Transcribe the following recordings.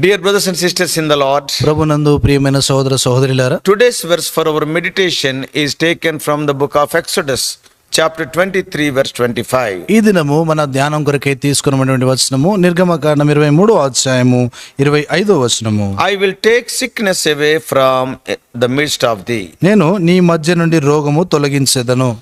Dear brothers and sisters in the Lord, ప్రభునందు ప్రియమైన సహోదర సహోదరులారా, today's verse for our meditation is taken from the book of Exodus, chapter 23, verse 25. ఈ దినము మన ధ్యానం కొరకై తీసుకున్నటువంటి వచనము నిర్గమకాండం 23వ అధ్యాయము 25వ వచనము. I will take sickness away from the midst of thee. నేను నీ మధ్య నుండి రోగము తొలగించెదను.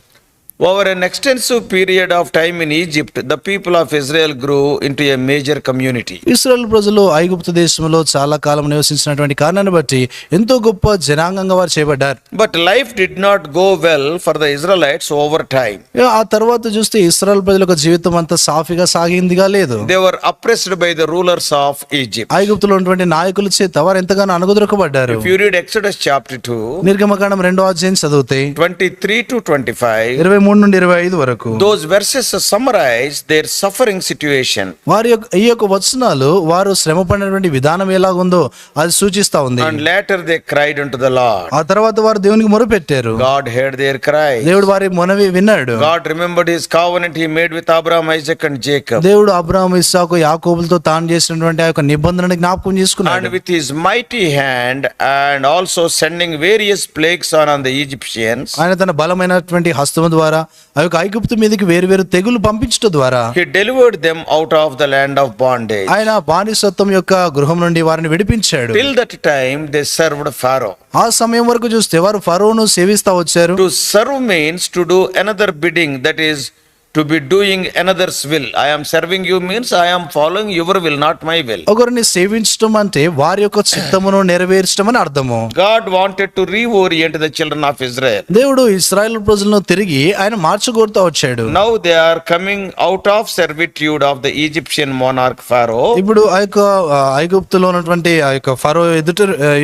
Over an extensive period of time in Egypt, the people of Israel grew into a major community. ఇశ్రాయేలు ప్రజలు ఐగుప్తు దేశంలో చాలా కాలం నివసించినటువంటి కారణాన్ని బట్టి ఎంతో గొప్ప జనాంగంగా వారు చేయబడ్డారు. But life did not go well for the Israelites over time. ఆ తర్వాత చూస్తే ఇశ్రాయేలు ప్రజల యొక్క జీవితం అంతా సాఫీగా సాగిందిగా లేదు. They were oppressed by the rulers of Egypt. ఐగుప్తులో ఉన్నటువంటి నాయకుల చేత వారు ఎంతగానో అణగదొరకబడ్డారు. If you read Exodus chapter 2, నిర్గమకాండం 2వ అధ్యాయం చదివితే 23 to 25, 23 నుండి 25 వరకు those verses summarize their suffering situation. వారి యొక్క ఈ యొక్క వచనాలు వారు శ్రమ పడినటువంటి విధానం ఎలాగుందో అది సూచిస్తా ఉంది. And later they cried unto the Lord. ఆ తర్వాత వారు దేవునికి మొరపెట్టారు. God heard their cry. దేవుడు వారి మొనవి విన్నాడు. God remembered his covenant he made with Abraham, Isaac and Jacob. దేవుడు అబ్రహాము, ఇస్సాకు, యాకోబులతో తాను చేసినటువంటి ఆ యొక్క నిబంధనని జ్ఞాపకం చేసుకున్నాడు. And with his mighty hand and also sending various plagues on the Egyptians, ఆయన తన బలమైనటువంటి హస్తము ద్వారా ఆ యొక్క ఐగుప్తు మీదకి వేరు వేరు తెగులు పంపించడం ద్వారా he delivered them out of the land of bondage. ఆయన బానిసత్వం యొక్క గృహం నుండి వారిని విడిపించాడు. Till that time they served Pharaoh. ఆ సమయం వరకు చూస్తే వారు ఫరోను సేవిస్తా వచ్చారు. To serve means to do another bidding, that is to be doing another's will. I am serving you means I am following your will, not my will. ఒకరిని సేవించడం అంటే వారి యొక్క చిత్తమును నెరవేర్చడం అని అర్థము. God wanted to reorient the children of Israel. దేవుడు ఇశ్రాయేలు ప్రజలను తిరిగి ఆయన మార్చగోరుతూ వచ్చాడు. Now they are coming out of servitude of the Egyptian monarch Pharaoh. ఇప్పుడు ఆ యొక్క ఐగుప్తులో ఉన్నటువంటి ఆ యొక్క ఫరో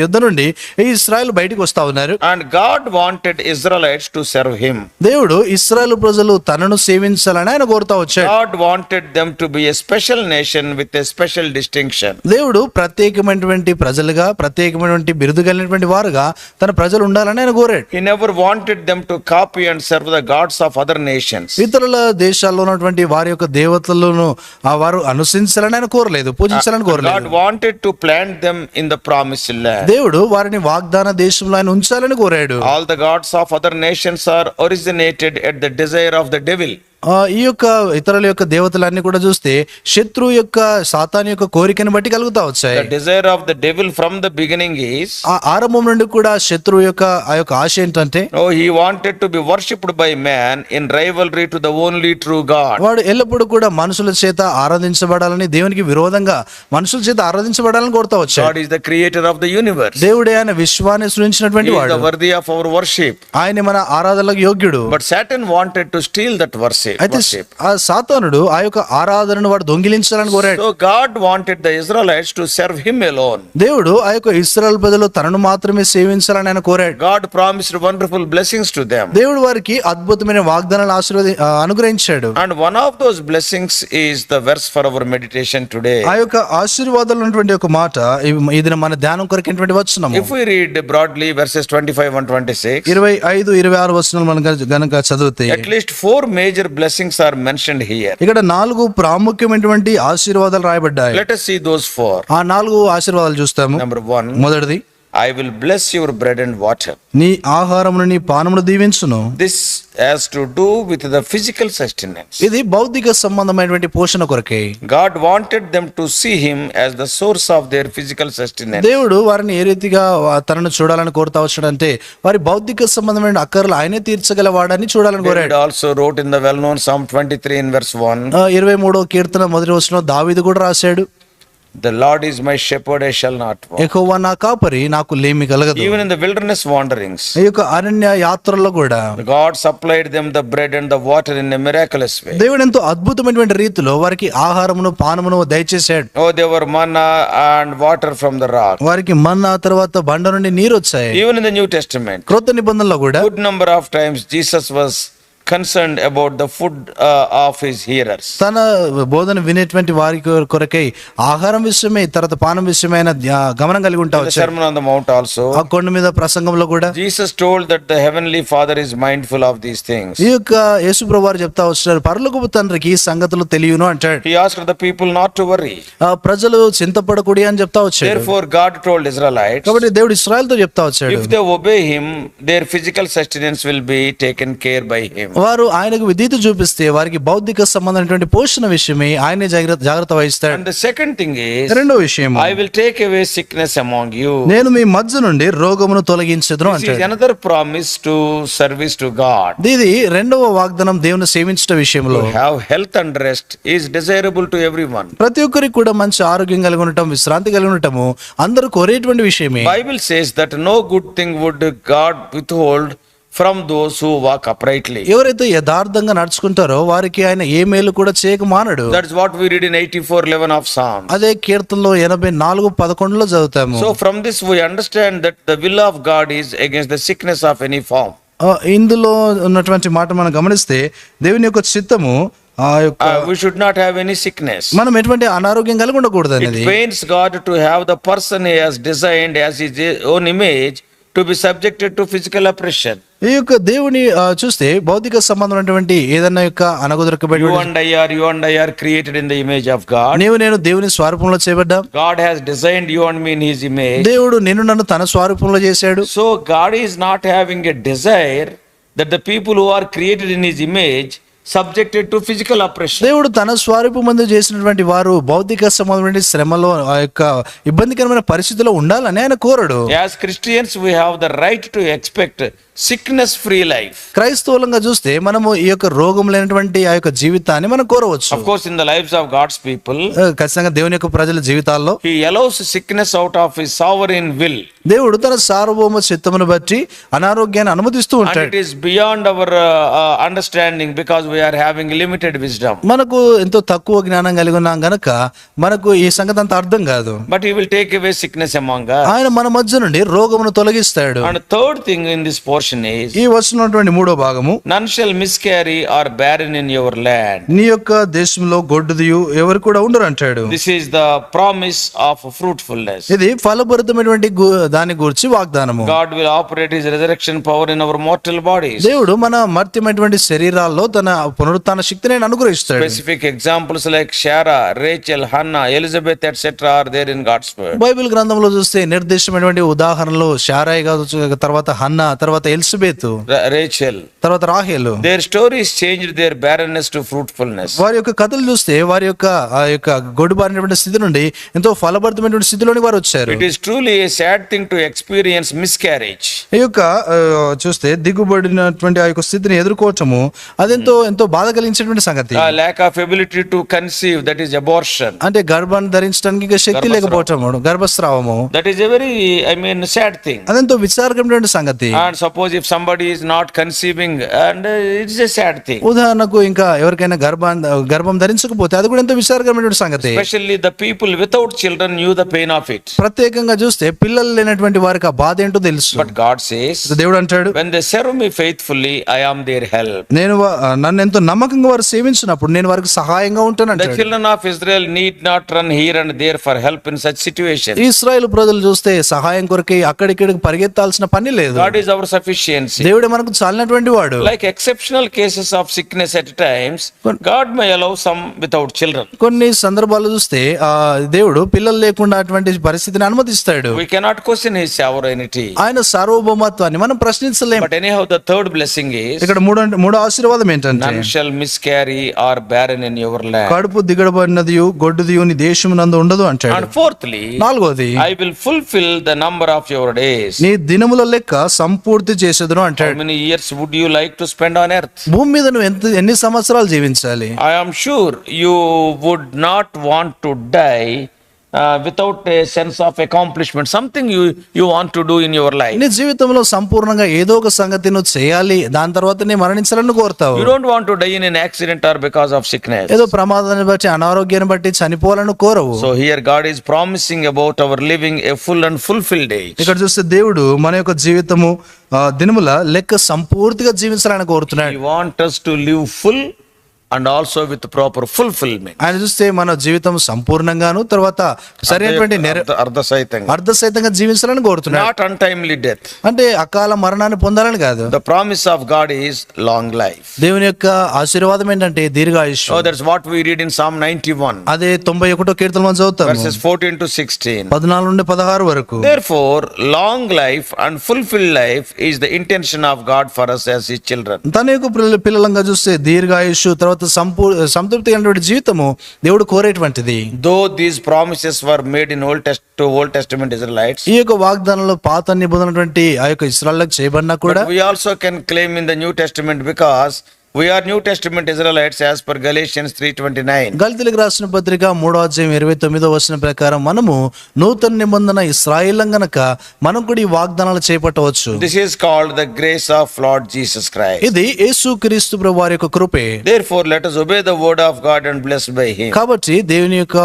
యుద్ధ నుండి ఈ ఇశ్రాయేలు బయటికి వస్తా ఉన్నారు. And God wanted Israelites to serve him. దేవుడు ఇశ్రాయేలు ప్రజలు తనను సేవించాలని ఆయన కోరుతా వచ్చాడు. God wanted them to be a special nation with a special distinction. దేవుడు ప్రత్యేకమైనటువంటి ప్రజలుగా, ప్రత్యేకమైనటువంటి బిరుదు కలిగినటువంటి వారుగా తన ప్రజలు ఉండాలని ఆయన కోరాడు. He never wanted them to copy and serve the gods of other nations. ఇతరుల దేశాల్లో ఉన్నటువంటి వారి యొక్క దేవతలను వారు అనుసరించాలని ఆయన కోరలేదు, పూజించాలని God కోరలేదు. wanted to plant them in the promised land. దేవుడు వారిని వాగ్దాన దేశంలో ఆయన ఉంచాలని కోరాడు. All the gods of other nations are originated at the desire of the devil. ఈ యొక్క ఇతరుల యొక్క దేవతలన్నీ కూడా చూస్తే శత్రువు యొక్క సాతాను యొక్క కోరికను బట్టి కలుగుతా వచ్చాయి. The desire of the devil from the beginning is, ఆ ఆరంభం నుండి కూడా శత్రువు యొక్క ఆ యొక్క ఆశ ఏంటంటే he wanted to be worshipped by man in rivalry to the only true God. వాడు ఎల్లప్పుడూ కూడా మనుషుల చేత ఆరాధించబడాలని, దేవునికి విరోధంగా మనుషుల చేత ఆరాధించబడాలని కోరుతా వచ్చాడు. God is the creator of the universe. దేవుడే ఆయన విశ్వాన్ని సృష్టించినటువంటి He is వాడు. the worthy of our worship. ఆయన మన ఆరాధనలకు యోగ్యుడు. But Satan wanted to steal that worship. అయితే ఆ సాతానుడు ఆ యొక్క ఆరాధనను వాడు దొంగిలించాలని కోరాడు. So God wanted the Israelites to serve him alone. దేవుడు ఆ యొక్క ఇశ్రాయేలు ప్రజలు తనను మాత్రమే సేవించాలని ఆయన కోరాడు. God promised wonderful blessings to them. దేవుడు వారికి అద్భుతమైన వాగ్దానాలు అనుగ్రహించాడు. And one of those blessings is the verse for our meditation today. ఆ యొక్క ఆశీర్వాదాలు ఉన్నటువంటి ఒక మాట ఇది మన ధ్యానం కొరకినటువంటి వచనము. If we read broadly verses 25 and 26, 25, 26 వచనాలు మనం గనుక చదివితే at least 4 major blessings are mentioned here. ఇక్కడ 4 ప్రాముఖ్యమైనటువంటి ఆశీర్వాదాలు రాయబడ్డాయి. Let us see those 4. ఆ 4 ఆశీర్వాదాలు చూస్తాము. Number 1, మొదటిది, I will bless your bread and water. నీ ఆహారమును నీ పానమును దీవించును. This has to do with the physical sustenance. ఇది భౌతిక సంబంధమైనటువంటి పోషణ కొరకే. God wanted them to see him as the source of their physical sustenance. దేవుడు వారిని ఏ రీతిగా తనను చూడాలని కోరుతా వచ్చాడంటే వారి భౌతిక సంబంధమైన అక్కర్లు ఆయనే తీర్చగలవాడని చూడాలని David కోరాడు. also wrote in the well-known Psalm 23 in verse 1, 23వ కీర్తన మొదటి వచనంలో దావీదు కూడా రాశాడు, the Lord is my shepherd, I shall not want. యెహోవా నా కాపరి, నాకు లేమి కలగదు. Even in the wilderness wanderings, ఈ యొక్క అరణ్య యాత్రల్లో కూడా God supplied them the bread and the water in a miraculous way. దేవుడు ఎంతో అద్భుతమైనటువంటి రీతిలో వారికి ఆహారమును పానమును దయచేశాడు. Oh, there were manna and water from the rock. వారికి మన్నా తర్వాత బండ నుండి నీరు వచ్చాయి. Even in the New Testament, క్రొత్త నిబంధనలో కూడా good number of times Jesus was concerned about the food of his hearers. తన బోధన వినేటువంటి వారి కొరకై ఆహారం విషయమై తర్వాత పానం విషయమైన గమనం కలిగి ఉంటా The వచ్చాడు. Sermon on the Mount also, ఆ కొండ మీద ప్రసంగంలో కూడా Jesus told that the heavenly Father is mindful of these things. ఈ యొక్క యేసుప్రభువు వారు చెప్తా వచ్చారు, పరలోకపు తండ్రికి ఈ సంగతులు తెలియను అంటాడు. He asked the people not to worry. ఆ ప్రజలు చింతపడకూడి అని చెప్తా వచ్చాడు. Therefore God told Israelites, కాబట్టి దేవుడు ఇశ్రాయేలుతో చెప్తా వచ్చాడు, if they obey him, their physical sustenance will be taken care by him. వారు ఆయనకు విధేయత చూపిస్తే వారికి భౌతిక సంబంధమైనటువంటి పోషణ విషయమే ఆయనే జాగ్రత్త వహిస్తాడు. And the second thing is, రెండో విషయం, I will take away sickness among you. నేను మీ మధ్య నుండి రోగమును తొలగించెదను This is అంటాడు. another promise to service to God. ఇది రెండవ వాగ్దానం దేవుని సేవించట విషయంలో. To have health and rest is desirable to everyone. ప్రతి ఒక్కరికి కూడా మంచి ఆరోగ్యం కలిగి ఉండటం, విశ్రాంతి కలిగి ఉండటము అందరూ కోరేటువంటి విషయమే. Bible says that no good thing would God withhold from those who walk uprightly. ఎవరైతే యథార్థంగా నడుచుకుంటారో వారికి ఆయన ఏ మేలు కూడా చేయక మానడు. That's what we read in 84:11 of Psalms. అదే కీర్తనలో 84:11 చదువుతాము. So from this we understand that the will of God is against the sickness of any form. ఇందులో ఉన్నటువంటి మాట మనం గమనిస్తే దేవుని యొక్క చిత్తము ఆ యొక్క We should not have any sickness. మనం ఎటువంటి అనారోగ్యం కలిగి ఉండకూడదు It అనేది. pains God to have the person he has designed as his own image to be subjected to physical oppression. ఈ యొక్క దేవుని చూస్తే భౌతిక సంబంధమైనటువంటి ఏదన్నా యొక్క అనగుదొరకబడి You and I are created in the image of God. నేను దేవుని స్వరూపంలో చేయబడ్డా. God has designed you and me in his image. దేవుడు నిన్ను నన్ను తన స్వరూపంలో చేశాడు. So God is not having a desire that the people who are created in his image subjected to physical oppression. దేవుడు తన స్వరూపమందు చేసినటువంటి వారు భౌతిక సంబంధమైన శ్రమలో ఆ యొక్క ఇబ్బందికరమైన పరిస్థితిలో ఉండాలని ఆయన కోరడు. As Christians we have the right to expect sickness free life. క్రైస్తవులంగా చూస్తే మనము ఈ యొక్క రోగం లేనటువంటి ఆ యొక్క జీవితాన్ని మనం కోరవచ్చు. Of course in the lives of God's people ఖచ్చితంగా దేవుని యొక్క ప్రజల జీవితాల్లో he allows sickness out of his sovereign will. దేవుడు తన సార్వభౌమ చిత్తమును బట్టి అనారోగ్యాన్ని అనుమతిస్తూ And ఉంటాడు. it is beyond our understanding because we are having limited wisdom. మనకు ఎంతో తక్కువ జ్ఞానం కలిగి ఉన్నాం గనక మనకు ఈ సంగతి అంత అర్థం కాదు. But he will take away sickness among us. ఆయన మన మధ్య నుండి రోగమును తొలగిస్తాడు. And third thing in this portion is, ఈ వస్తున్నటువంటి మూడో భాగము, none shall miscarry or barren in your land. నీ యొక్క దేశంలో గొడ్డుదియు ఎవరు కూడా ఉండరు అంటాడు. This is the promise of fruitfulness. ఇది ఫలభరితమైనటువంటి దాని గురించి వాగ్దానము. God will operate his resurrection power in our mortal bodies. దేవుడు మన మర్త్యమైనటువంటి శరీరాల్లో తన పునరుత్థాన శక్తిని అనుగ్రహిస్తాడు. Specific examples like Sarah, Rachel, Hannah, Elizabeth, etc. are there in God's word. Bible గ్రంథంలో చూస్తే నిర్దిష్టమైనటువంటి ఉదాహరణలు శారాయి కావచ్చు, తర్వాత హన్నా, తర్వాత ఎలిజబెత్, Rachel. తర్వాత రాహేలు. Their stories changed their barrenness to fruitfulness. వారి యొక్క కథలు చూస్తే వారి యొక్క ఆ యొక్క గొడ్డుబారినటువంటి స్థితి నుండి ఎంతో ఫలభరితమైనటువంటి స్థితిలోని వారు వచ్చారు. It is truly a sad thing to experience miscarriage. ఈ యొక్క చూస్తే దిగుబడినటువంటి ఆ యొక్క స్థితిని ఎదుర్కోవటము అదెంతో ఎంతో బాధ కలిగించేటువంటి సంగతి. Lack of ability to conceive, that is abortion. అంటే గర్భాన్ని ధరించడానికి ఇంకా శక్తి లేకపోవటము, గర్భస్రావము, That is a very, sad thing. అదెంతో విచారకరమైనటువంటి సంగతి. And suppose if somebody is not conceiving, and it is a sad thing. ఉదాహరణకు ఇంకా ఎవరికైనా గర్భం ధరించకపోతే అది కూడా ఎంతో విచారకరమైనటువంటి సంగతి. Especially the people without children knew the pain of it. ప్రత్యేకంగా చూస్తే పిల్లలు లేనటువంటి వారికి ఆ బాధ ఏంటో తెలుసు. But God says, దేవుడు అంటాడు, when they serve me faithfully, I am their help. నేను నన్ను ఎంతో నమ్మకంగా వారు సేవించినప్పుడు నేను వారికి సహాయంగా ఉంటాను The అంటాడు. children of Israel need not run here and there for help in such situations. ఇశ్రాయేలు ప్రజలు చూస్తే సహాయం కొరకై అక్కడిక్కడికి పరిగెత్తాల్సిన పని లేదు. God is our sufficiency. దేవుడే మనకు చాలినటువంటి వాడు. Like exceptional cases of sickness at times, God may allow some without children. కొన్ని సందర్భాలు చూస్తే దేవుడు పిల్లలు లేకుండా అటువంటి పరిస్థితిని అనుమతిస్తాడు. We cannot question his sovereignty. ఆయన సార్వభౌమత్వాన్ని మనం ప్రశ్నించలేం. But anyhow, the third blessing is, ఇక్కడ మూడో ఆశీర్వాదం ఏంటంటే, none shall miscarry or barren in your land. కడుపు దిగడబడినదియు గొడ్డుదియు నీ దేశమునందు ఉండదు అంటాడు. And fourthly, నాలుగోది, I will fulfill the number of your days. నీ దినముల లెక్క సంపూర్తి చేసేదును How అంటాడు. many years would you like to spend on earth? భూమి మీద నువ్వు ఎన్ని సంవత్సరాలు జీవించాలి? I am sure you would not want to die without a sense of accomplishment, something you want to do in your life. నీ జీవితంలో సంపూర్ణంగా ఏదో ఒక సంగతి నువ్వు చేయాలి, దాని తర్వాత నీ మరణించాలని కోరుతావు. You don't want to die in an accident or because of sickness. ఏదో ప్రమాదాన్ని బట్టి అనారోగ్యాన్ని బట్టి చనిపోవాలని కోరవు. So here God is promising about our living a full and fulfilled age. ఇక్కడ చూస్తే దేవుడు మన యొక్క జీవితము దినముల లెక్క సంపూర్తిగా జీవించాలని కోరుతున్నాడు. He wants us to live full and also with proper fulfillment. ఆయన చూస్తే మన జీవితం సంపూర్ణంగాను తర్వాత సరైనటువంటి అర్ధసహితంగా జీవించాలని కోరుతున్నాడు. Not untimely death. అంటే అకాల మరణాన్ని పొందాలని కాదు. The promise of God is long life. దేవుని యొక్క ఆశీర్వాదం ఏంటంటే దీర్ఘాయుష్యం. So that's what we read in Psalm 91. అదే 91వ కీర్తన మనం చదువుతాము. Verses 14 to 16. 14 నుండి 16 వరకు. Therefore, long life and fulfilled life is the intention of God for us as His children. తన యొక్క పిల్లలంగా చూస్తే దీర్ఘాయుష్యు తర్వాత సంతృప్తి అయినటువంటి జీవితము దేవుడు కోరేటువంటిది. Though these promises were made in Old Testament Israelites, ఈ యొక్క వాగ్దానాలు పాత నిబంధనటువంటి ఆ యొక్క ఇశ్రాయేలులకు చేయబడినా కూడా we also can claim in the New Testament because we are New Testament Israelites as per Galatians 3:29. గలతీయులకు రాసిన పత్రిక 3వ అధ్యాయం 29వ వచనం ప్రకారం మనము నూతన నిబంధన ఇశ్రాయేలులం గనుక మనం కూడా ఈ వాగ్దానాలు చేపట్టవచ్చు. This is called the grace of Lord Jesus Christ. ఇది యేసుక్రీస్తు ప్రభువారి యొక్క కృపే. Therefore, let us obey the word of God and blessed by Him. కాబట్టి దేవుని యొక్క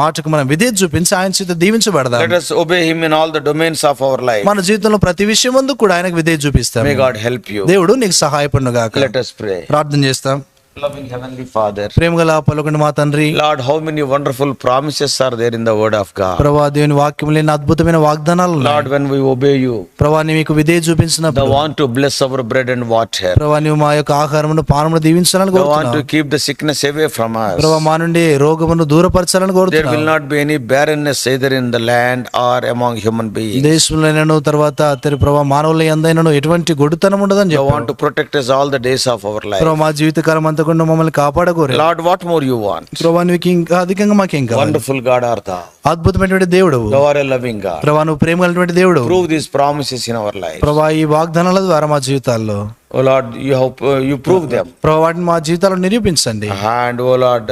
మాటకు మనం విధేయత చూపించి ఆయన చేత దీవించబడదాం. Let us obey Him in all the domains of our life. మన జీవితంలో ప్రతి విషయం ముందు కూడా ఆయనకు విధేయత చూపిస్తాం. May God help you. దేవుడు నీకు సహాయపడును గాక. Let us pray. ప్రార్థన చేస్తాం. Loving Heavenly Father, ప్రేమగల పలుకుని మా తండ్రి, Lord, how many wonderful promises are there in the word of God. ప్రభువా దేవుని వాక్యములో ఎన్ని అద్భుతమైన వాగ్దానాలు ఉన్నాయి. Lord, when we obey you, ప్రభువా నీకు విధేయత చూపించినప్పుడు, the want to bless our bread and water, ప్రభువా నీవు మా యొక్క ఆహారమును పానమును దీవించాలని the want కోరుతున్నావు. to keep the sickness away from us. ప్రభువా మా నుండి రోగమును దూరపరచాలని There will కోరుతున్నావు. not be any barrenness either in the land or among human beings. దేశంలోనైనాను తర్వాత ప్రభువా మానవుల యందైనను ఎటువంటి గొడ్డుతనం ఉండదని You చెప్పావు. want to protect us all the days of our life. ప్రభువా మా జీవితకాలం అంతా కూడా మమ్మల్ని కాపాడగోరు. Lord, what more you want? ప్రభువా నీకు ఇంకా అధికంగా మాకేం కావాలి? Wonderful God art thou. అద్భుతమైనటువంటి దేవుడు. Thou art a loving God. ప్రభువా నువ్వు ప్రేమ కలిగినటువంటి దేవుడు. Prove these promises in our life. ప్రభువా ఈ వాగ్దానాల ద్వారా మా జీవితాల్లో Oh Lord, you prove them. ప్రభువా వాటిని మా జీవితాల్లో నిరూపించండి. And oh Lord,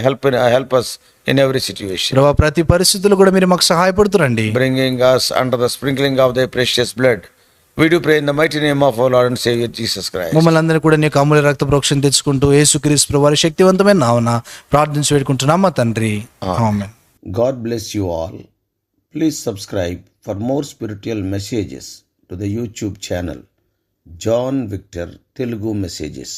help us in every situation. ప్రభువా ప్రతి పరిస్థితుల్లో కూడా మీరు మాకు సహాయపడుతురండి. Bringing us under the sprinkling of thy precious blood. We do pray in the mighty name of our Lord and Savior Jesus Christ. మమ్మల్ని అందరినీ కూడా నీ అమూల్య రక్త ప్రోక్షణ తెచ్చుకుంటూ యేసుక్రీస్తు ప్రభువారి శక్తివంతమైన నామమున ప్రార్థించి వేడుకుంటున్నాం మా తండ్రి. ఆమేన్. God bless you all. Please subscribe for more spiritual messages to the YouTube channel John Victor Telugu Messages.